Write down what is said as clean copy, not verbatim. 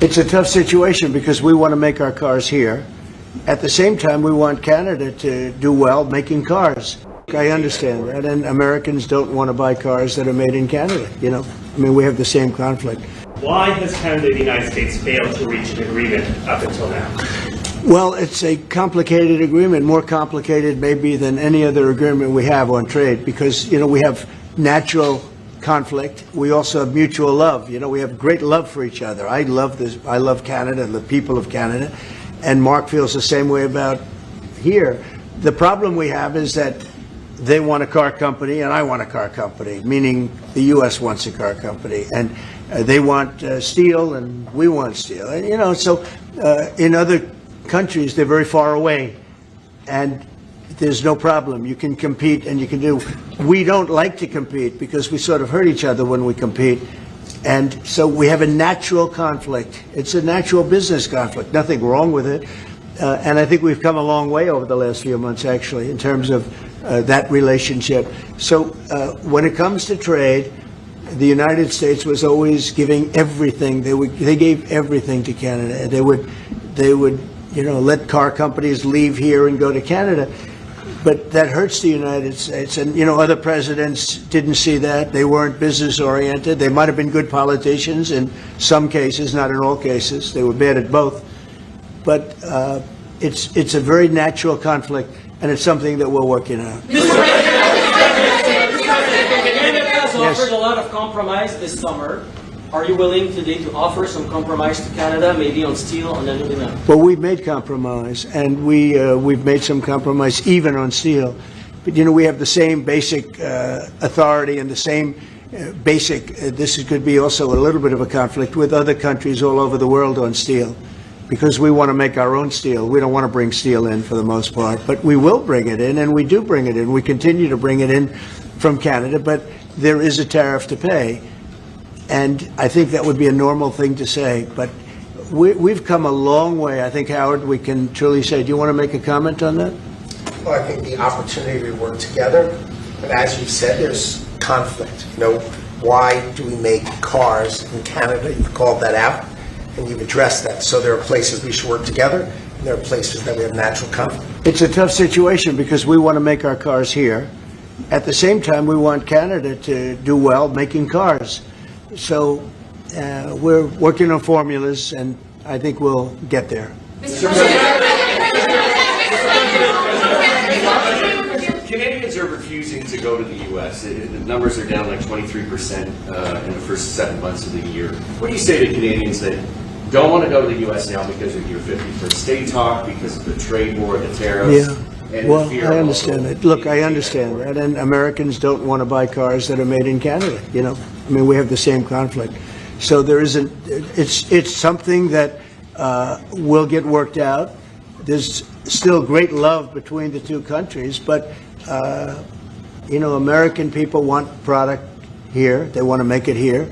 It's a tough situation because we want to make our cars here. At the same time, we want Canada to do well making cars. I understand that, and Americans don't want to buy cars that are made in Canada, you know? I mean, we have the same conflict. Why has Canada and the United States failed to reach an agreement up until now? Well, it's a complicated agreement, more complicated maybe than any other agreement we have on trade, because, you know, we have natural conflict. We also have mutual love. You know, we have great love for each other. I love this. I love Canada and the people of Canada, and Mark feels the same way about here. The problem we have is that they want a car company and I want a car company, meaning the U.S. wants a car company, and they want steel and we want steel. And, you know, so in other countries, they're very far away, and there's no problem. You can compete and you can do. We don't like to compete because we sort of hurt each other when we compete. And so we have a natural conflict. It's a natural business conflict. Nothing wrong with it. And I think we've come a long way over the last few months, actually, in terms of that relationship. So when it comes to trade, the United States was always giving everything. They gave everything to Canada. They would, you know, let car companies leave here and go to Canada. But that hurts the United States. And, you know, other presidents didn't see that. They weren't business-oriented. They might have been good politicians in some cases, not in all cases. They were bad at both. But it's a very natural conflict, and it's something that we're working on. Canada has offered a lot of compromise this summer. Are you willing today to offer some compromise to Canada, maybe on steel, on aluminum? Well, we've made compromise, and we've made some compromise even on steel. But, you know, we have the same basic authority and the same basic, this could be also a little bit of a conflict with other countries all over the world on steel, because we want to make our own steel. We don't want to bring steel in for the most part, but we will bring it in, and we do bring it in. We continue to bring it in from Canada, but there is a tariff to pay. And I think that would be a normal thing to say, but we've come a long way. I think, Howard, we can truly say. Do you want to make a comment on that? Well, I think the opportunity to work together, but as you said, there's conflict. You know, why do we make cars in Canada? You've called that out, and you've addressed that. So there are places we should work together, and there are places that we have natural conflict. It's a tough situation because we want to make our cars here. At the same time, we want Canada to do well making cars. So we're working on formulas, and I think we'll get there. Canadians are refusing to go to the U.S. The numbers are down like 23% in the first 7 months of the year. What do you say to Canadians that don't want to go to the U.S. now because of your 51st state talk, because of the trade war, the tariffs? Yeah. And Well, the fear I understand also it. Look, I being understand exported? that, and Americans don't want to buy cars that are made in Canada, you know? I mean, we have the same conflict. So there isn't, it's something that will get worked out. There's still great love between the two countries, but, you know, American people want product here. They want to make it here.